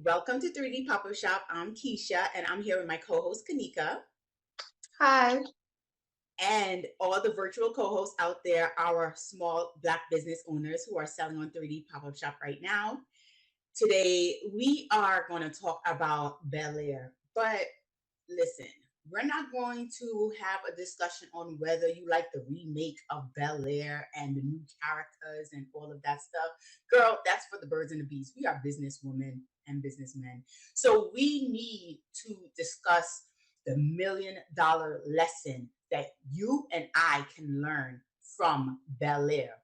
welcome to 3D Pop-Up Shop. I'm Keisha and I'm here with my co-host Kanika Hi. and all the virtual co-hosts out there, our small Black business owners who are selling on 3D Pop-Up Shop right now. Today we are going to talk about Bel Air, but listen, we're not going to have a discussion on whether you like the remake of Bel Air and the new characters and all of that stuff. Girl, that's for the birds and the bees. We are businesswomen and businessmen. So we need to discuss the $1 million lesson that you and I can learn from Bel Air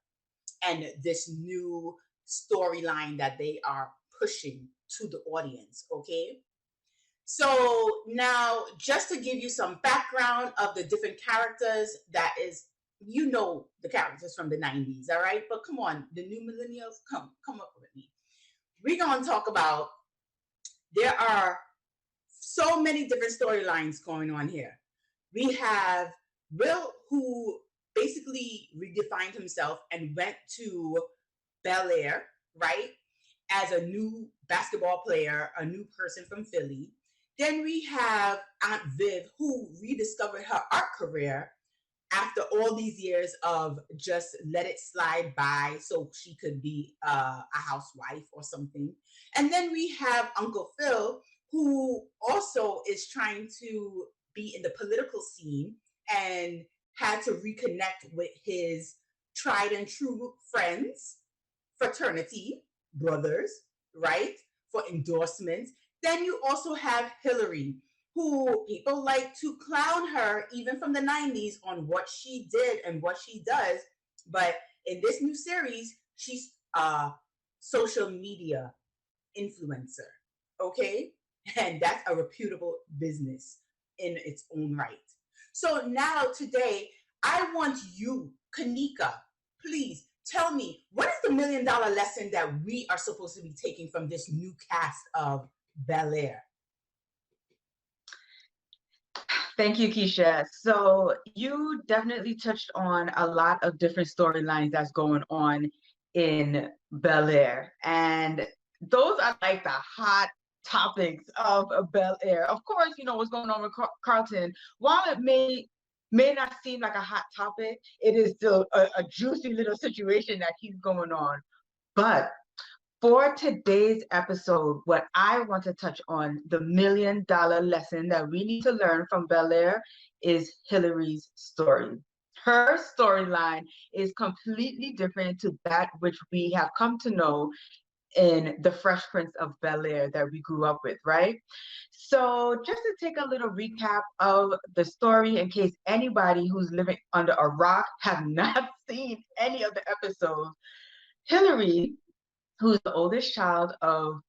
and this new storyline that they are pushing to the audience, okay? So now, just to give you some background of the different characters, that is, you know, the characters from the 90s, all right? But come on, the new millennials, come up with me. We're gonna talk about there are so many different storylines going on here. We have Will, who basically redefined himself and went to Bel Air, right? As a new basketball player, a new person from Philly. Then we have Aunt Viv, who rediscovered her art career after all these years of just let it slide by so she could be a housewife or something. And then we have Uncle Phil, who also is trying to be in the political scene and had to reconnect with his tried and true friends, fraternity, brothers, right? For endorsements. Then you also have Hillary, who people like to clown her even from the 90s on what she did and what she does. But in this new series, she's a social media influencer, okay? And that's a reputable business in its own right. So now, today, I want you, Kanika, please tell me what is the $1 million lesson that we are supposed to be taking from this new cast of Bel Air? Thank you, Keisha. So you definitely touched on a lot of different storylines that's going on in Bel Air. And those are like the hot topics of Bel Air. Of course, you know what's going on with Carlton. While it may not seem like a hot topic, it is still a juicy little situation that keeps going on. But for today's episode, what I want to touch on, the $1 million lesson that we need to learn from Bel Air is Hillary's story. Her storyline is completely different to that which we have come to know in the Fresh Prince of Bel Air that we grew up with, right? So just to take a little recap of the story in case anybody who's living under a rock have not seen any of the episodes, Hillary, who's the oldest child of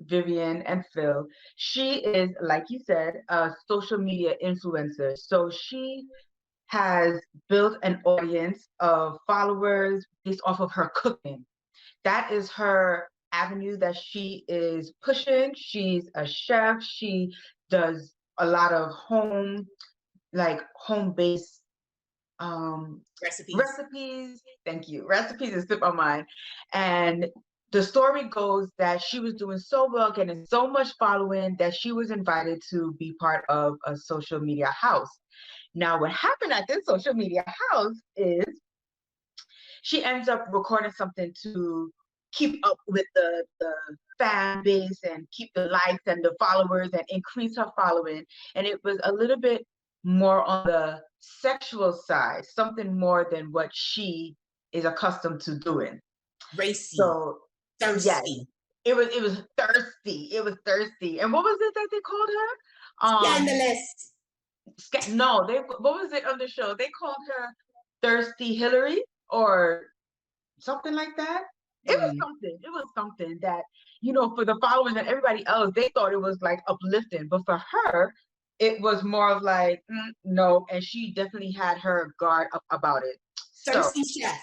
Vivian and Phil, she is, like you said, a social media influencer. So she has built an audience of followers based off of her cooking. That is her avenue that she is pushing. She's a chef. She does a lot of home-based recipes. Thank you. Recipes is slip on mine. And the story goes that she was doing so well, getting so much following, that she was invited to be part of a social media house. Now, what happened at this social media house is she ends up recording something to keep up with the fan base and keep the likes and the followers and increase her following. And it was a little bit more on the sexual side, something more than what she is accustomed to doing. Racy. So thirsty. Yes, it was thirsty. It was thirsty. And what was it that they called her? Scandalous. No, what was it on the show? They called her Thirsty Hillary or something like that. It was something that, for the followers and everybody else, they thought it was like uplifting. But for her, it was more of like, no. And she definitely had her guard up about it. Thirsty chef.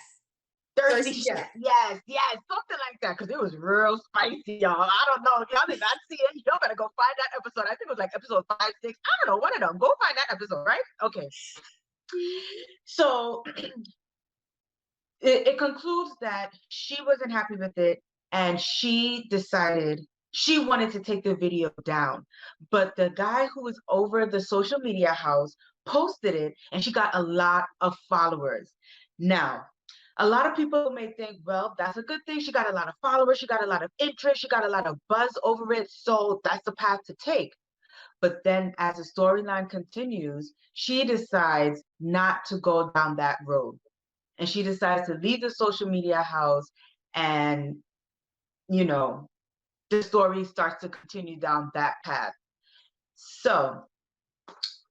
Thirsty chef. Yes, something like that. Because it was real spicy, y'all. I don't know. If y'all did not see it, y'all better go find that episode. I think it was like episode 5, 6. I don't know. One of them. Go find that episode, right? Okay. So it concludes that she wasn't happy with it. and she decided she wanted to take the video down. But the guy who was over the social media house posted it, and she got a lot of followers. Now, a lot of people may think, well, that's a good thing. She got a lot of followers, she got a lot of interest, she got a lot of buzz over it, so that's the path to take. But then as the storyline continues, she decides not to go down that road. And she decides to leave the social media house, and, you know, the story starts to continue down that path. So,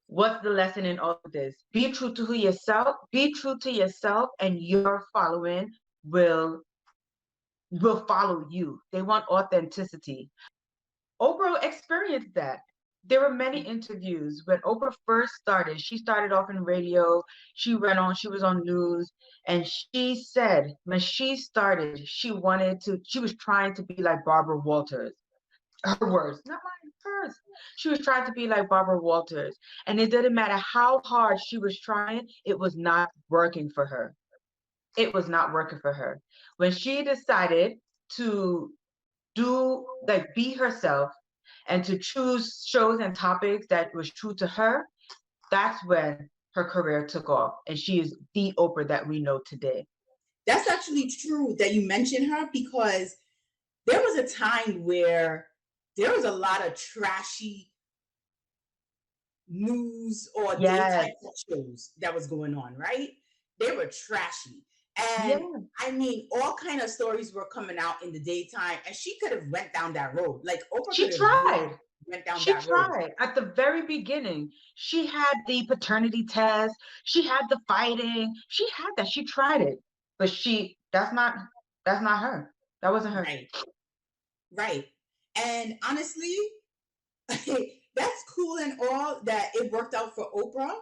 what's the lesson in all of this? Be true to yourself, be true to yourself, and your following will follow you. They want authenticity. Oprah experienced that. There were many interviews when Oprah first started. She started off in radio. She went on, she was on news. And she said when she started, she was trying to be like Barbara Walters. Her words, not mine, hers. She was trying to be like Barbara Walters. And it didn't matter how hard she was trying, it was not working for her. It was not working for her. When she decided to be herself and to choose shows and topics that was true to her, that's when her career took off, and she is the Oprah that we know today. That's actually true that you mentioned her, because there was a time where there was a lot of trashy news or Yes. daytime shows that was going on, right? They were trashy. And Yeah. I mean, all kind of stories were coming out in the daytime, and she could have went down that road. Like Oprah She could have really tried. went down She that road. tried at the very beginning. She had the paternity test. She had the fighting. She had that. She tried it, but that's not her. That wasn't her. Right, right. And honestly, that's cool and all that it worked out for Oprah.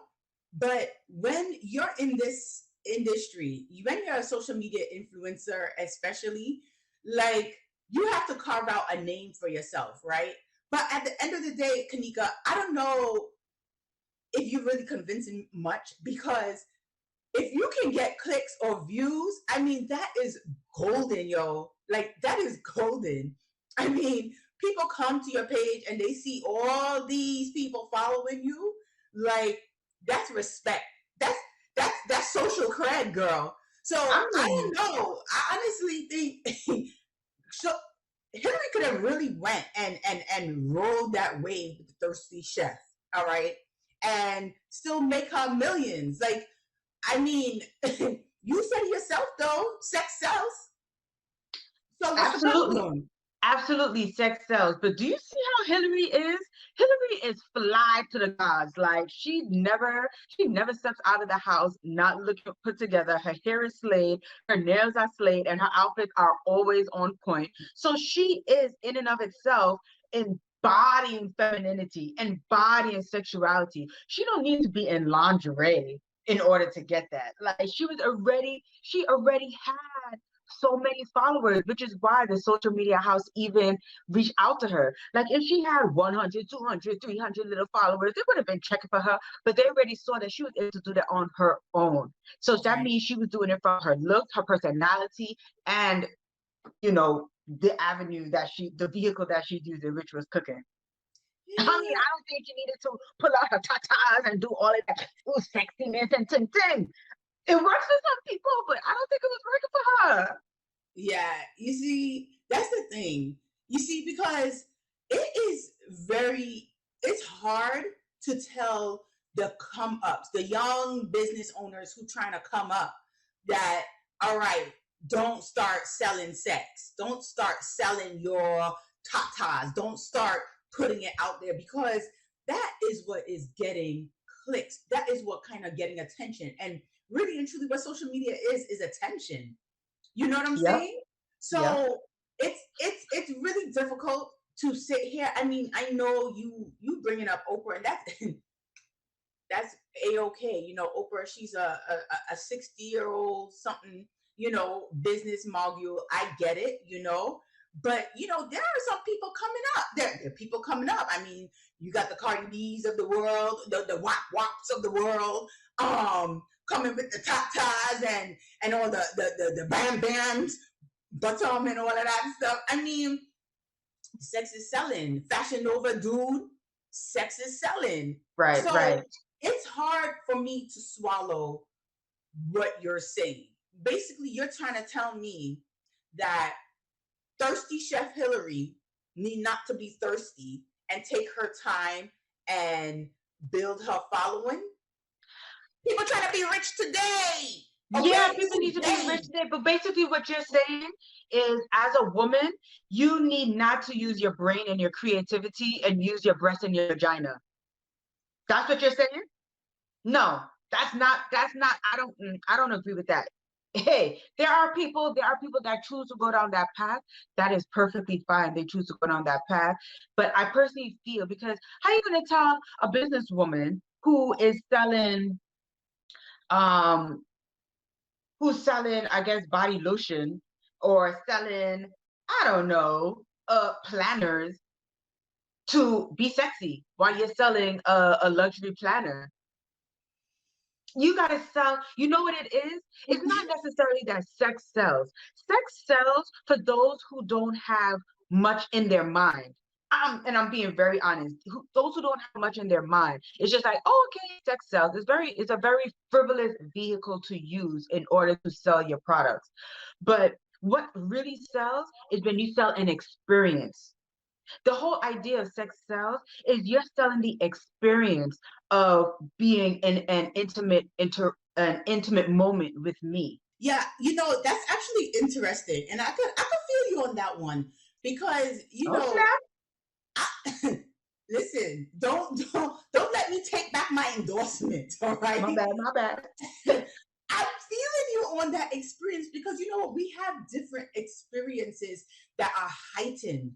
But when you're in this industry, when you're a social media influencer, especially, like you have to carve out a name for yourself, right? But at the end of the day, Kanika, I don't know if you're really convincing much, because if you can get clicks or views, I mean, that is golden, yo. Like, that is golden. I mean, people come to your page and they see all these people following you. Like, that's respect. That's that's social cred, girl. So I I mean, don't know. I honestly think so. Hillary could have really went and rolled that wave with the thirsty chef, all right, and still make her millions. Like, I mean, you said it yourself though, sex sells. So what's the absolutely. problem? Absolutely, sex sells. But do you see how Hillary is? Hillary is fly to the gods. Like she never steps out of the house not looking put together. Her hair is slayed, her nails are slayed, and her outfits are always on point. So she is in and of itself embodying femininity, embodying sexuality. She don't need to be in lingerie in order to get that. Like she already had so many followers, which is why the social media house even reached out to her. Like if she had 100, 200, 300 little followers, they would have been checking for her, but they already saw that she was able to do that on her own. So that Right. means she was doing it from her looks, her personality, and the vehicle that she used, which was cooking. I mean, Yeah. I don't think she needed to pull out her tatas and do all of that sexiness and ting. It works for some people, but I don't think it was working for her. Yeah. You see, that's the thing. You see, because it is very, it's hard to tell the come ups, the young business owners who trying to come up, that, all right, don't start selling sex. Don't start selling your tatas. Don't start putting it out there, because that is what is getting clicks. That is what kind of getting attention. And really and truly, what social media is attention. You know what I'm Yep, saying? yep. So it's really difficult to sit here. I mean, I know you bringing up Oprah, and that's a-okay. You know, Oprah, she's a 60-year-old something, business mogul. I get it, but there are some people coming up. There are people coming up. I mean, you got the Cardi B's of the world, the Wap Waps of the world, coming with the top ties and all the Bam Bams. bottom and all of that stuff. I mean, sex is selling. Fashion Nova dude, sex is selling. Right, So right. it's hard for me to swallow what you're saying. Basically, you're trying to tell me that thirsty Chef Hillary need not to be thirsty and take her time and build her following. People trying to be rich today. Yeah, Okay, people need to be rich today. today, but basically what you're saying is as a woman, you need not to use your brain and your creativity and use your breast and your vagina. That's what you're saying? No, that's not, I don't agree with that. Hey, there are people that choose to go down that path. That is perfectly fine. They choose to go down that path. But I personally feel, because how are you gonna tell a businesswoman um who's selling, I guess, body lotion or selling, I don't know, planners to be sexy while you're selling a luxury planner? You gotta sell. You know what it is? It's not necessarily that sex sells. Sex sells for those who don't have much in their mind. And I'm being very honest. Those who don't have much in their mind, it's just like, oh, okay, sex sells. It's a very frivolous vehicle to use in order to sell your products. But what really sells is when you sell an experience. The whole idea of sex sells is you're selling the experience of being in an intimate moment with me. Yeah, that's actually interesting, and I could feel you on that one because Okay. I, listen, don't let me take back my endorsement. All right, My bad, my bad. I'm feeling you on that experience because we have different experiences that are heightened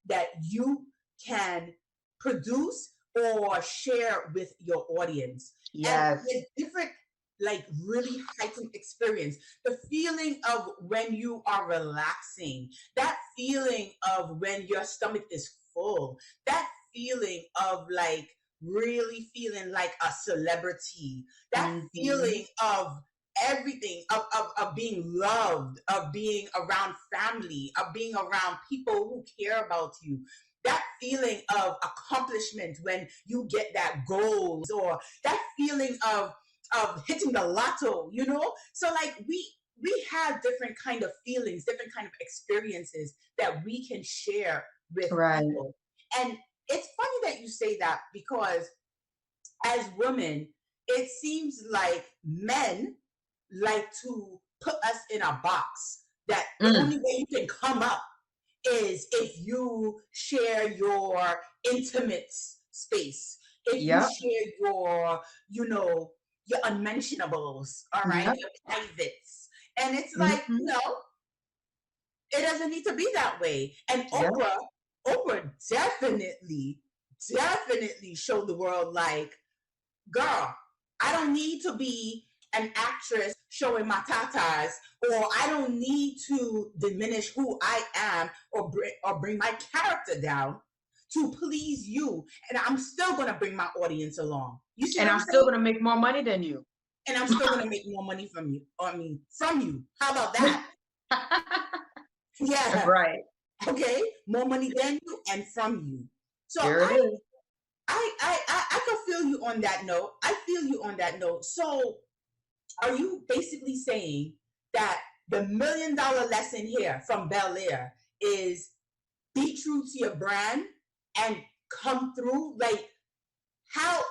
that you can produce or share with your audience, and Yes. with different, like, really heightened experience. The feeling of when you are relaxing, that feeling of when your stomach is full, that feeling of, like, really feeling like a celebrity, that Mm-hmm. feeling of everything, of being loved, of being around family, of being around people who care about you, that feeling of accomplishment when you get that goal, or that feeling of hitting the lotto. So, like, we have different kind of feelings, different kind of experiences that we can share with Right. people. And it's funny that you say that because as women, it seems like men like to put us in a box that the Mm. only way you can come up is if you share your intimate space, if you Yep. share your unmentionables, all right, Yep. your privates. And it's like, Mm-hmm. it doesn't need to be that way. And Yep. Oprah definitely showed the world, like, girl, I don't need to be an actress showing my tatas, or I don't need to diminish who I am, or bring my character down to please you. And I'm still going to bring my audience along. You see And what I'm I'm still saying? gonna make more money than you. And I'm still going to make more money from you. I mean, from you. How about that? Yeah. Right. Okay. More money than you and from you. So There it is. I can feel you on that note. I feel you on that note. So are you basically saying that the $1 million lesson here from Bel Air is be true to your brand and come through? Like, how,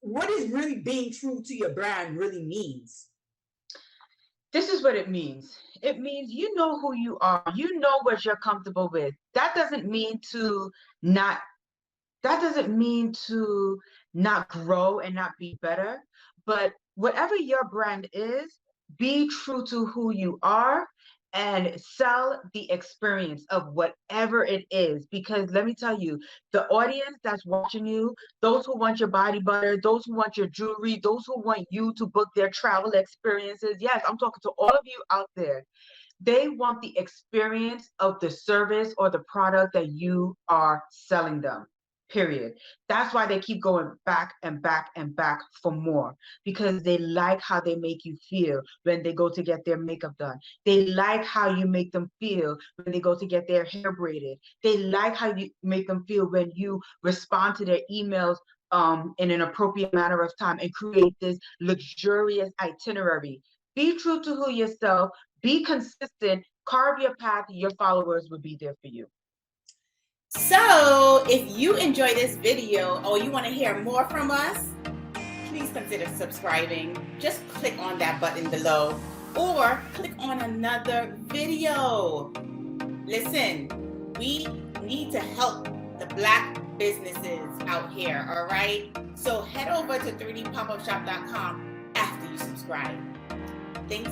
what is really being true to your brand really means? This is what it means. It means you know who you are. You know what you're comfortable with. Not that doesn't mean to not grow and not be better, but whatever your brand is, be true to who you are and sell the experience of whatever it is. Because let me tell you, the audience that's watching you, those who want your body butter, those who want your jewelry, those who want you to book their travel experiences. Yes, I'm talking to all of you out there. They want the experience of the service or the product that you are selling them. period. That's why they keep going back and back and back for more, because they like how they make you feel when they go to get their makeup done. They like how you make them feel when they go to get their hair braided. They like how you make them feel when you respond to their emails in an appropriate manner of time and create this luxurious itinerary. Be true to who yourself, be consistent, carve your path, your followers will be there for you. So if you enjoy this video or you want to hear more from us, please consider subscribing. Just click on that button below or click on another video. Listen, we need to help the Black businesses out here, all right? So head over to 3dpopupshop.com after you subscribe. Thanks.